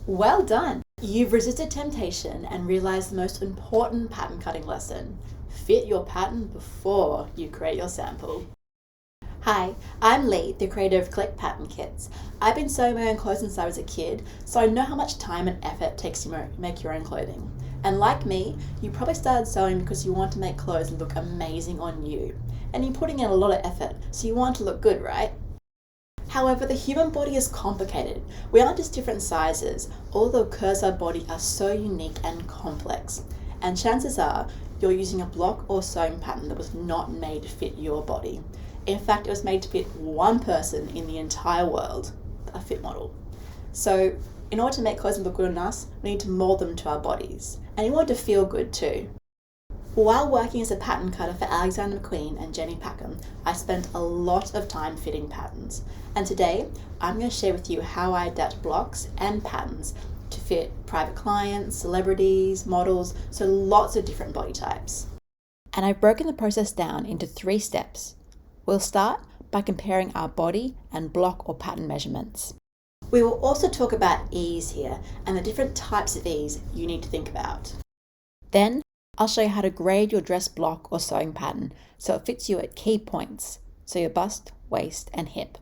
Well done! You've resisted temptation and realized the most important pattern cutting lesson. Fit your pattern before you create your sample. Hi, I'm Lee, the creator of Click Pattern Kits. I've been sewing my own clothes since I was a kid, so I know how much time and effort it takes to make your own clothing. And like me, you probably started sewing because you want to make clothes look amazing on you. And you're putting in a lot of effort, so you want to look good, right? However, the human body is complicated. We aren't just different sizes. All the curves of our body are so unique and complex. And chances are, you're using a block or sewing pattern that was not made to fit your body. In fact, it was made to fit one person in the entire world, a fit model. So, in order to make clothes look good on us, we need to mold them to our bodies. And you want it to feel good too. While working as a pattern cutter for Alexander McQueen and Jenny Packham, I spent a lot of time fitting patterns. And today, I'm going to share with you how I adapt blocks and patterns to fit private clients, celebrities, models, so lots of different body types. And I've broken the process down into 3 steps. We'll start by comparing our body and block or pattern measurements. We will also talk about ease here and the different types of ease you need to think about. Then I'll show you how to grade your dress block or sewing pattern so it fits you at key points, so your bust, waist and hip.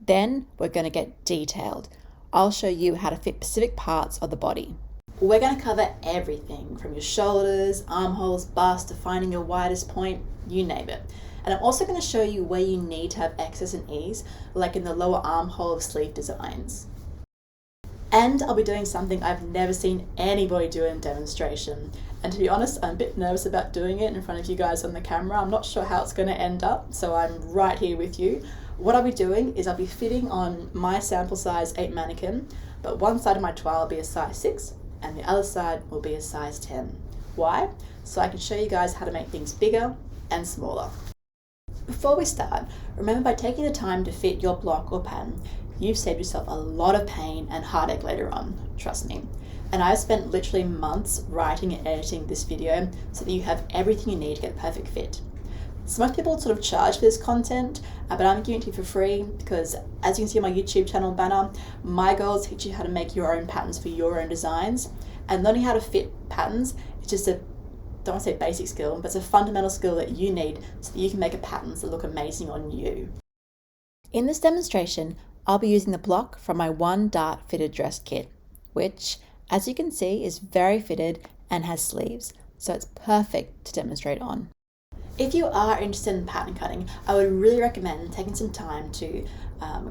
Then we're going to get detailed. I'll show you how to fit specific parts of the body. We're going to cover everything from your shoulders, armholes, bust, to finding your widest point, you name it. And I'm also going to show you where you need to have excess and ease, like in the lower armhole of sleeve designs. And I'll be doing something I've never seen anybody do in demonstration. And to be honest, I'm a bit nervous about doing it in front of you guys on the camera. I'm not sure how it's going to end up, so I'm right here with you. What I'll be doing is I'll be fitting on my sample size 8 mannequin, but one side of my toile will be a size 6 and the other side will be a size 10. Why? So I can show you guys how to make things bigger and smaller. Before we start, remember by taking the time to fit your block or pattern, you've saved yourself a lot of pain and heartache later on, trust me. And I've spent literally months writing and editing this video so that you have everything you need to get the perfect fit. So most people sort of charge for this content, but I'm giving it to you for free because, as you can see on my YouTube channel banner, my goal is to teach you how to make your own patterns for your own designs. And learning how to fit patterns is just don't want to say basic skill, but it's a fundamental skill that you need so that you can make a patterns that look amazing on you. In this demonstration, I'll be using the block from my 1 dart fitted dress kit, which, as you can see, is very fitted and has sleeves, so it's perfect to demonstrate on. If you are interested in pattern cutting, I would really recommend taking some time to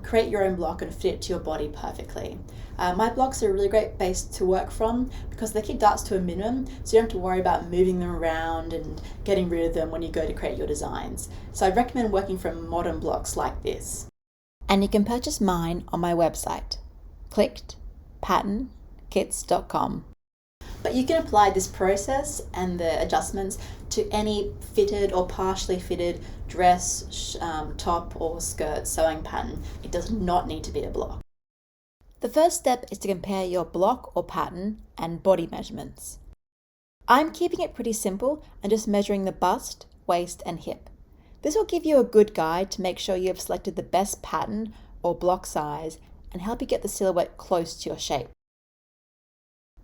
create your own block and fit it to your body perfectly. My blocks are a really great base to work from because they keep darts to a minimum, so you don't have to worry about moving them around and getting rid of them when you go to create your designs. So I recommend working from modern blocks like this. And you can purchase mine on my website, clickedpatternkits.com. But you can apply this process and the adjustments to any fitted or partially fitted dress, top or skirt sewing pattern. It does not need to be a block. The first step is to compare your block or pattern and body measurements. I'm keeping it pretty simple and just measuring the bust, waist and hip. This will give you a good guide to make sure you have selected the best pattern or block size and help you get the silhouette close to your shape.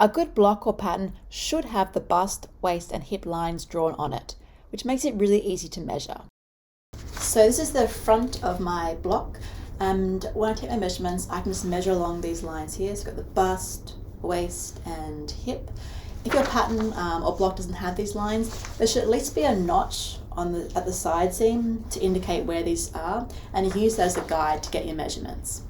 A good block or pattern should have the bust, waist and hip lines drawn on it, which makes it really easy to measure. So this is the front of my block, and when I take my measurements, I can just measure along these lines here. So I've got the bust, waist and hip. If your pattern or block doesn't have these lines, there should at least be a notch at the side seam to indicate where these are, and you can use that as a guide to get your measurements.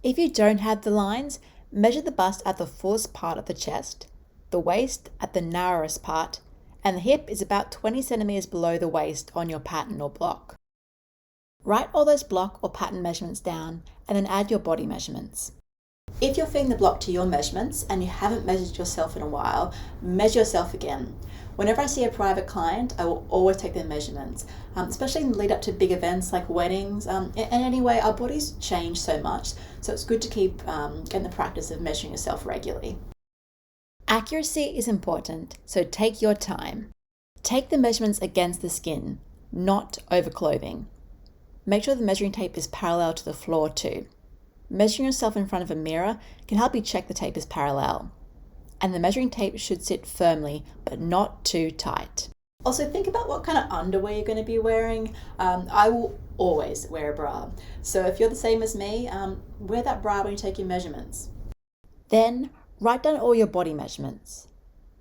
If you don't have the lines, measure the bust at the fullest part of the chest, the waist at the narrowest part, and the hip is about 20 centimeters below the waist on your pattern or block. Write all those block or pattern measurements down and then add your body measurements. If you're fitting the block to your measurements and you haven't measured yourself in a while, measure yourself again. Whenever I see a private client, I will always take their measurements, especially in the lead up to big events like weddings. And anyway, our bodies change so much, so it's good to keep getting the practice of measuring yourself regularly. Accuracy is important, so take your time. Take the measurements against the skin, not over clothing. Make sure the measuring tape is parallel to the floor too. Measuring yourself in front of a mirror can help you check the tape is parallel. And the measuring tape should sit firmly, but not too tight. Also, think about what kind of underwear you're going to be wearing. I will always wear a bra. So if you're the same as me, wear that bra when you take your measurements. Then, write down all your body measurements.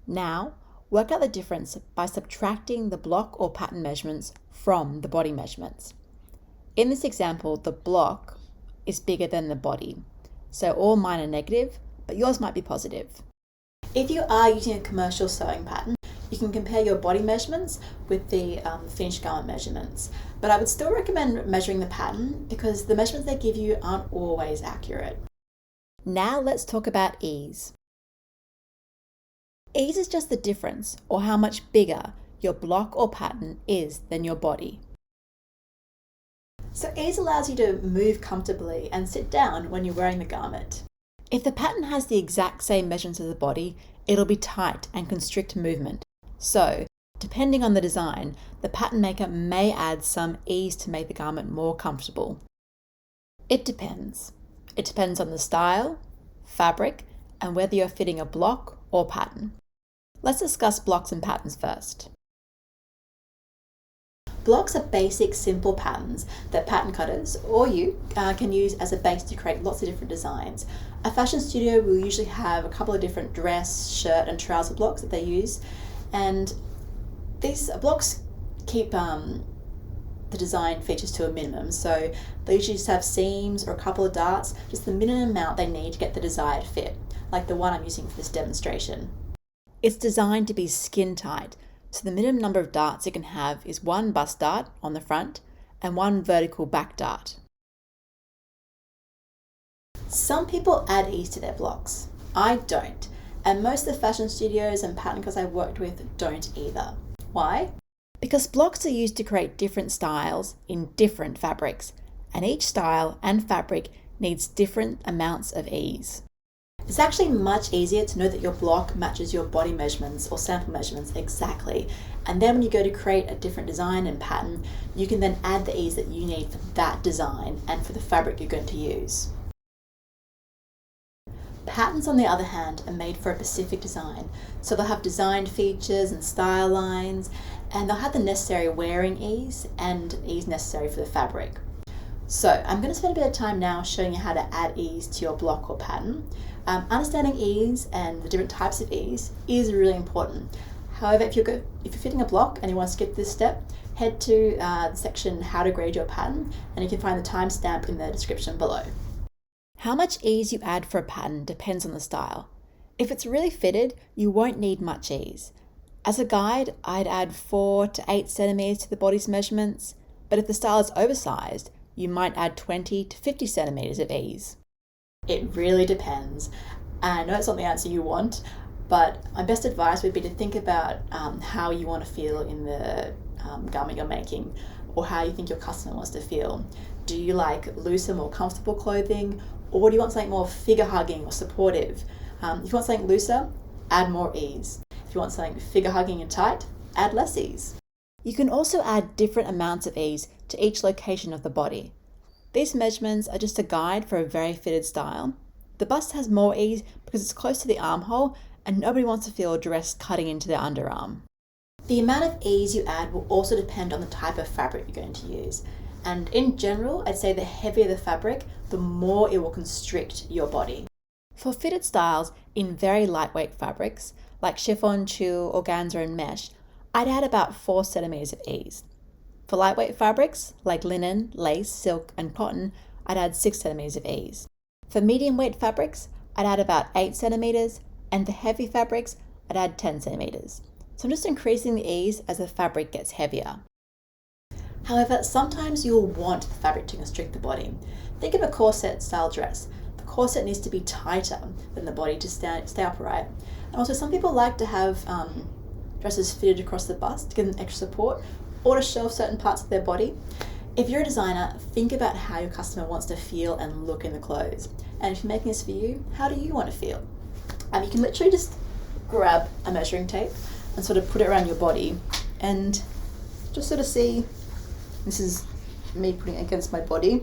Now, work out the difference by subtracting the block or pattern measurements from the body measurements. In this example, the block is bigger than the body. So all mine are negative, but yours might be positive. If you are using a commercial sewing pattern, you can compare your body measurements with the finished garment measurements. But I would still recommend measuring the pattern because the measurements they give you aren't always accurate. Now let's talk about ease. Ease is just the difference, or how much bigger your block or pattern is than your body. So ease allows you to move comfortably and sit down when you're wearing the garment. If the pattern has the exact same measurements as the body, it'll be tight and constrict movement. So, depending on the design, the pattern maker may add some ease to make the garment more comfortable. It depends. It depends on the style, fabric, and whether you're fitting a block or pattern. Let's discuss blocks and patterns first. Blocks are basic, simple patterns that pattern cutters, or you, can use as a base to create lots of different designs. A fashion studio will usually have a couple of different dress, shirt, and trouser blocks that they use, and these blocks keep the design features to a minimum. So they usually just have seams or a couple of darts, just the minimum amount they need to get the desired fit, like the one I'm using for this demonstration. It's designed to be skin tight, so the minimum number of darts you can have is one bust dart on the front and one vertical back dart. Some people add ease to their blocks. I don't, and most of the fashion studios and pattern cutters I've worked with don't either. Why? Because blocks are used to create different styles in different fabrics, and each style and fabric needs different amounts of ease. It's actually much easier to know that your block matches your body measurements or sample measurements exactly, and then when you go to create a different design and pattern, you can then add the ease that you need for that design and for the fabric you're going to use. Patterns, on the other hand, are made for a specific design, so they'll have designed features and style lines, and they'll have the necessary wearing ease and ease necessary for the fabric. So I'm going to spend a bit of time now showing you how to add ease to your block or pattern. Understanding ease and the different types of ease is really important. However, if you're fitting a block and you want to skip this step, head to the section How to Grade Your Pattern, and you can find the timestamp in the description below. How much ease you add for a pattern depends on the style. If it's really fitted, you won't need much ease. As a guide, I'd add 4 to 8 centimeters to the body's measurements, but if the style is oversized, you might add 20 to 50 centimeters of ease. It really depends. I know it's not the answer you want, but my best advice would be to think about how you want to feel in the garment you're making, or how you think your customer wants to feel. Do you like looser, more comfortable clothing, or do you want something more figure hugging or supportive? If you want something looser, add more ease. If you want something figure hugging and tight, add less ease. You can also add different amounts of ease to each location of the body. These measurements are just a guide for a very fitted style. The bust has more ease because it's close to the armhole and nobody wants to feel a dress cutting into their underarm. The amount of ease you add will also depend on the type of fabric you're going to use. And in general, I'd say the heavier the fabric, the more it will constrict your body. For fitted styles in very lightweight fabrics, like chiffon, tulle, organza, and mesh, I'd add about 4 centimeters of ease. For lightweight fabrics, like linen, lace, silk, and cotton, I'd add 6 centimeters of ease. For medium weight fabrics, I'd add about 8 centimeters, and for heavy fabrics, I'd add 10 centimeters. So I'm just increasing the ease as the fabric gets heavier. However, sometimes you'll want the fabric to constrict the body. Think of a corset style dress. The corset needs to be tighter than the body to stay upright. And also some people like to have dresses fitted across the bust to give them extra support, or to show off certain parts of their body. If you're a designer, think about how your customer wants to feel and look in the clothes. And if you're making this for you, how do you want to feel? You can literally just grab a measuring tape and sort of put it around your body and just sort of see, this is me putting it against my body,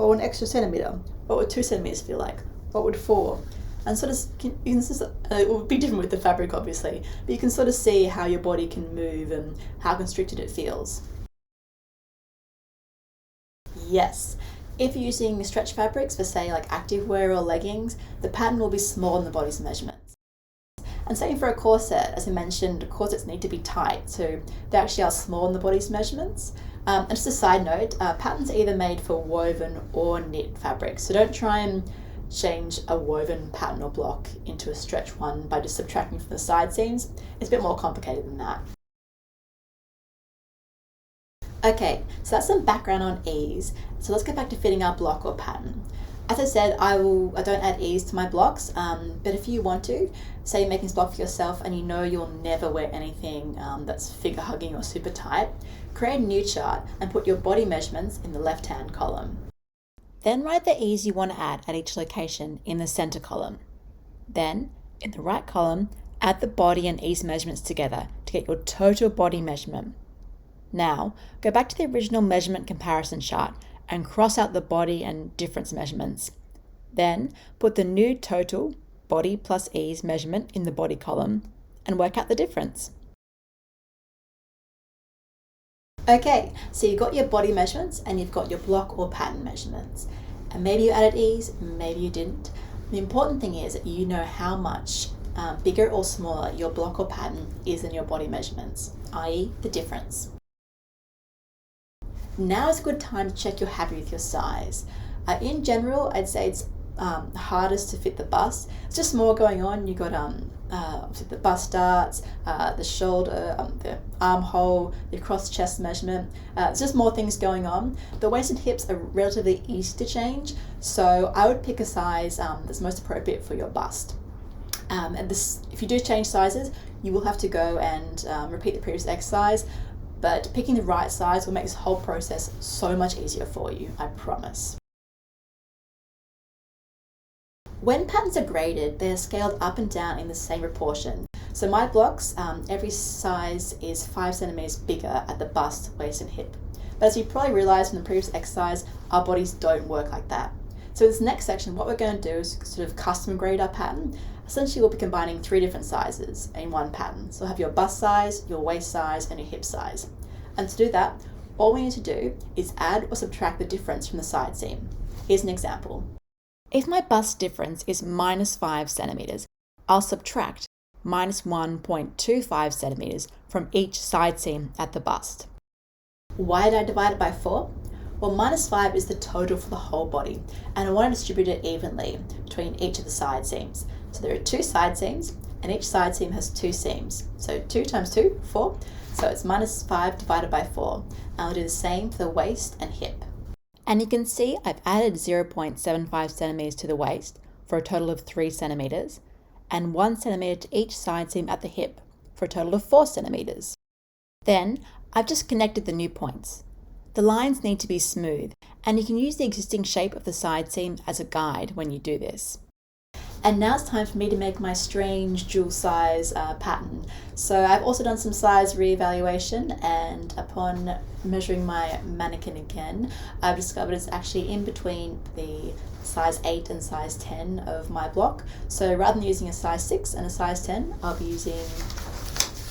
What would an extra centimetre? What would 2 centimetres feel like? What would 4? And sort of, it will be different with the fabric obviously, but you can sort of see how your body can move and how constricted it feels. Yes, if you're using stretch fabrics for say like activewear or leggings, the pattern will be small in the body's measurements. And same for a corset. As I mentioned, corsets need to be tight, so they actually are small in the body's measurements. And just a side note, patterns are either made for woven or knit fabric, so don't try and change a woven pattern or block into a stretch one by just subtracting from the side seams. It's a bit more complicated than that. Okay, so that's some background on ease. So let's get back to fitting our block or pattern. As I said, I don't add ease to my blocks, but if you want to, say you're making this block for yourself and you know you'll never wear anything that's figure hugging or super tight, create a new chart and put your body measurements in the left-hand column. Then write the ease you want to add at each location in the center column. Then, in the right column, add the body and ease measurements together to get your total body measurement. Now, go back to the original measurement comparison chart and cross out the body and difference measurements. Then, put the new total, body plus ease measurement in the body column and work out the difference. Okay, so you've got your body measurements and you've got your block or pattern measurements. And maybe you added ease, maybe you didn't. The important thing is that you know how much bigger or smaller your block or pattern is than your body measurements, i.e. the difference. Now is a good time to check you're happy with your size. In general, I'd say it's hardest to fit the bust. It's just more going on. You've got obviously the bust darts, the shoulder, the armhole, the cross chest measurement. It's just more things going on. The waist and hips are relatively easy to change, so I would pick a size that's most appropriate for your bust. And this, if you do change sizes, you will have to go and repeat the previous exercise, but picking the right size will make this whole process so much easier for you, I promise. When patterns are graded, they're scaled up and down in the same proportion. So my blocks, every size is 5 centimeters bigger at the bust, waist and hip. But as you probably realized from the previous exercise, our bodies don't work like that. So in this next section, what we're going to do is sort of custom grade our pattern. Essentially, we'll be combining 3 different sizes in one pattern. So you'll have your bust size, your waist size, and your hip size. And to do that, all we need to do is add or subtract the difference from the side seam. Here's an example. If my bust difference is minus 5 centimeters, I'll subtract minus 1.25 centimeters from each side seam at the bust. Why did I divide it by 4? Well, minus 5 is the total for the whole body, and I want to distribute it evenly between each of the side seams. So there are 2 side seams, and each side seam has 2 seams. So 2 times 2, 4. So it's minus 5 divided by 4. And I'll do the same for the waist and hip. And you can see I've added 0.75 centimeters to the waist for a total of 3 centimeters, and 1 centimeter to each side seam at the hip for a total of 4 centimeters. Then I've just connected the new points. The lines need to be smooth, and you can use the existing shape of the side seam as a guide when you do this. And now it's time for me to make my strange dual size pattern. So I've also done some size re-evaluation, and upon measuring my mannequin again, I've discovered it's actually in between the size 8 and size 10 of my block. So rather than using a size 6 and a size 10, I'll be using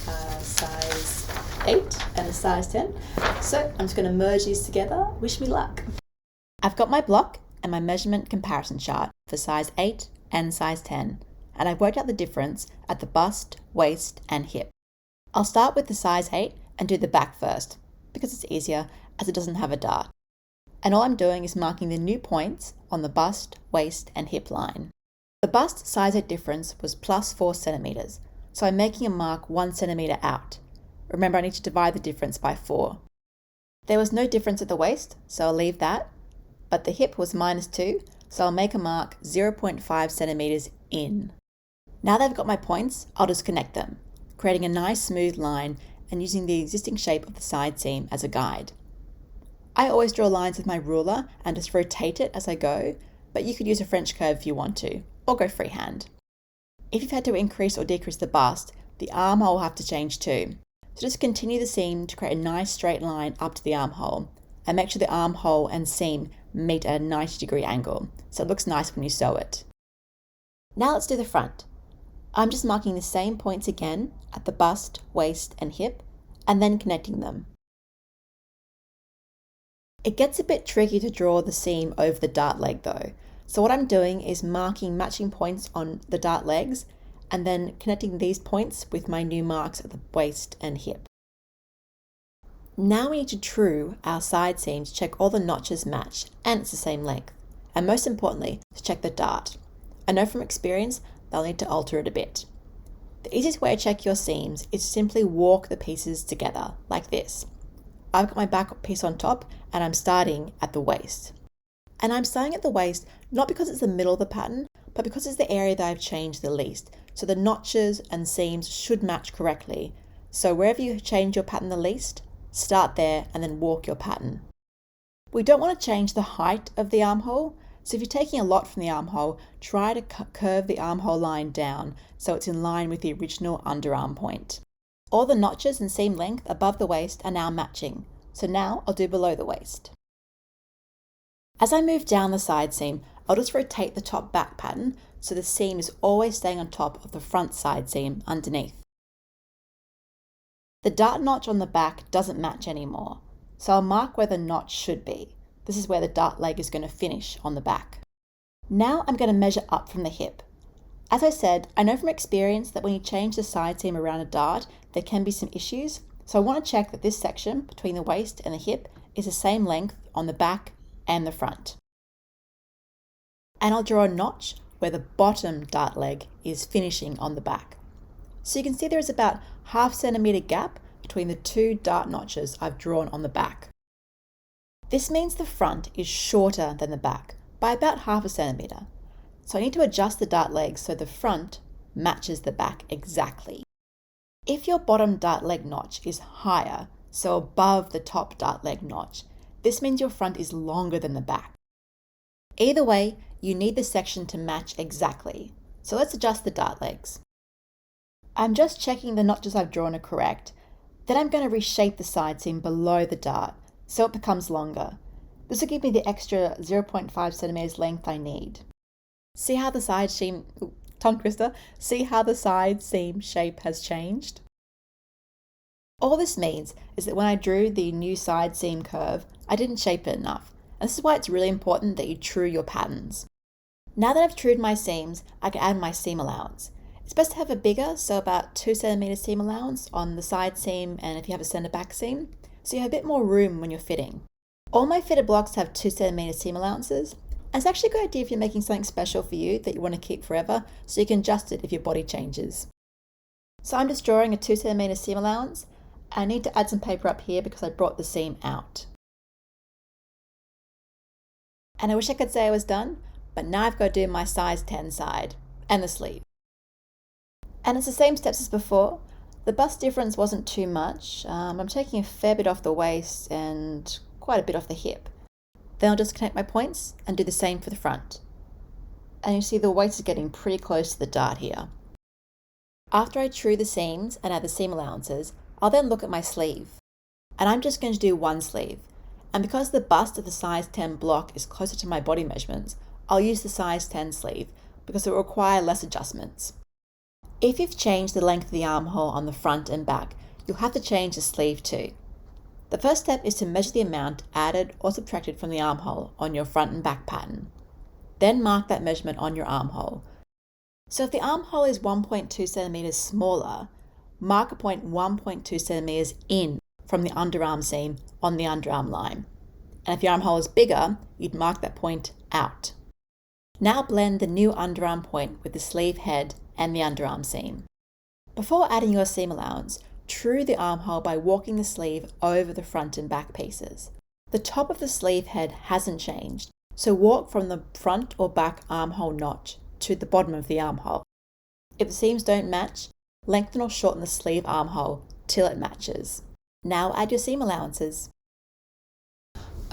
a size 8 and a size 10. So I'm just going to merge these together. Wish me luck. I've got my block and my measurement comparison chart for size 8 and size 10, and I've worked out the difference at the bust, waist, and hip. I'll start with the size 8 and do the back first, because it's easier as it doesn't have a dart. And all I'm doing is marking the new points on the bust, waist, and hip line. The bust size 8 difference was plus 4 centimeters, so I'm making a mark 1 centimeter out. Remember, I need to divide the difference by 4. There was no difference at the waist, so I'll leave that, but the hip was minus 2, so I'll make a mark 0.5 centimeters in. Now that I've got my points, I'll just connect them, creating a nice smooth line and using the existing shape of the side seam as a guide. I always draw lines with my ruler and just rotate it as I go, but you could use a French curve if you want to, or go freehand. If you've had to increase or decrease the bust, the armhole will have to change too. So just continue the seam to create a nice straight line up to the armhole, and make sure the armhole and seam meet at a 90-degree angle, so it looks nice when you sew it. Now let's do the front. I'm just marking the same points again at the bust, waist, and hip, and then connecting them. It gets a bit tricky to draw the seam over the dart leg though, so what I'm doing is marking matching points on the dart legs and then connecting these points with my new marks at the waist and hip. Now we need to true our side seam to check all the notches match and it's the same length, and most importantly, to check the dart. I know from experience they'll need to alter it a bit. The easiest way to check your seams is to simply walk the pieces together, like this. I've got my back piece on top and I'm starting at the waist. And I'm starting at the waist not because it's the middle of the pattern, but because it's the area that I've changed the least. So the notches and seams should match correctly. So wherever you change your pattern the least, start there and then walk your pattern. We don't want to change the height of the armhole, so if you're taking a lot from the armhole, try to curve the armhole line down so it's in line with the original underarm point. All the notches and seam length above the waist are now matching, so now I'll do below the waist. As I move down the side seam, I'll just rotate the top back pattern so the seam is always staying on top of the front side seam underneath. The dart notch on the back doesn't match anymore, so I'll mark where the notch should be. This is where the dart leg is going to finish on the back. Now I'm going to measure up from the hip. As I said, I know from experience that when you change the side seam around a dart, there can be some issues, so I want to check that this section between the waist and the hip is the same length on the back and the front. And I'll draw a notch where the bottom dart leg is finishing on the back. So you can see there is about 1/2 centimeter gap between the two dart notches I've drawn on the back. This means the front is shorter than the back by about 1/2 centimeter. So I need to adjust the dart leg so the front matches the back exactly. If your bottom dart leg notch is higher, so above the top dart leg notch, this means your front is longer than the back. Either way, you need the section to match exactly. So let's adjust the dart legs. I'm just checking the notches I've drawn are correct. Then I'm going to reshape the side seam below the dart so it becomes longer. This will give me the extra 0.5 centimeters length I need. See how the side seam, tongue twister, see how the side seam shape has changed? All this means is that when I drew the new side seam curve, I didn't shape it enough. And this is why it's really important that you true your patterns. Now that I've trued my seams, I can add my seam allowance. It's best to have a bigger, so about 2 centimeter seam allowance on the side seam and if you have a center back seam, so you have a bit more room when you're fitting. All my fitted blocks have 2 centimeter seam allowances. And it's actually a good idea if you're making something special for you that you want to keep forever, so you can adjust it if your body changes. So I'm just drawing a 2 centimeter seam allowance. I need to add some paper up here because I brought the seam out. And I wish I could say I was done, but now I've got to do my size 10 side and the sleeve. And it's the same steps as before. The bust difference wasn't too much. I'm taking a fair bit off the waist and quite a bit off the hip. Then I'll just connect my points and do the same for the front. And you see the waist is getting pretty close to the dart here. After I true the seams and add the seam allowances, I'll then look at my sleeve. And I'm just going to do one sleeve. And because the bust of the size 10 block is closer to my body measurements, I'll use the size 10 sleeve because it will require less adjustments. If you've changed the length of the armhole on the front and back, you'll have to change the sleeve too. The first step is to measure the amount added or subtracted from the armhole on your front and back pattern. Then mark that measurement on your armhole. So if the armhole is 1.2 centimeters smaller, mark a point 1.2 centimeters in from the underarm seam on the underarm line. And if your armhole is bigger, you'd mark that point out. Now blend the new underarm point with the sleeve head and the underarm seam. Before adding your seam allowance, true the armhole by walking the sleeve over the front and back pieces. The top of the sleeve head hasn't changed, so walk from the front or back armhole notch to the bottom of the armhole. If the seams don't match, lengthen or shorten the sleeve armhole till it matches. Now add your seam allowances.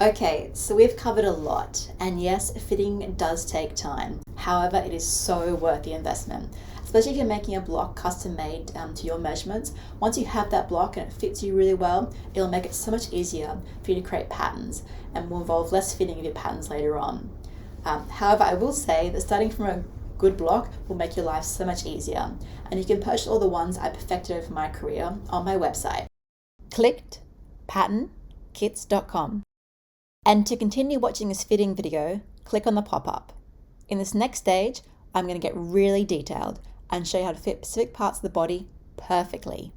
Okay, so we've covered a lot, and yes, fitting does take time. However, it is so worth the investment. especially if you're making a block custom made to your measurements. Once you have that block and it fits you really well, it'll make it so much easier for you to create patterns and will involve less fitting of your patterns later on. However, I will say that starting from a good block will make your life so much easier, and you can purchase all the ones I perfected over my career on my website, clickedpatternkits.com. And to continue watching this fitting video, click on the pop-up. In this next stage, I'm going to get really detailed and show you how to fit specific parts of the body perfectly.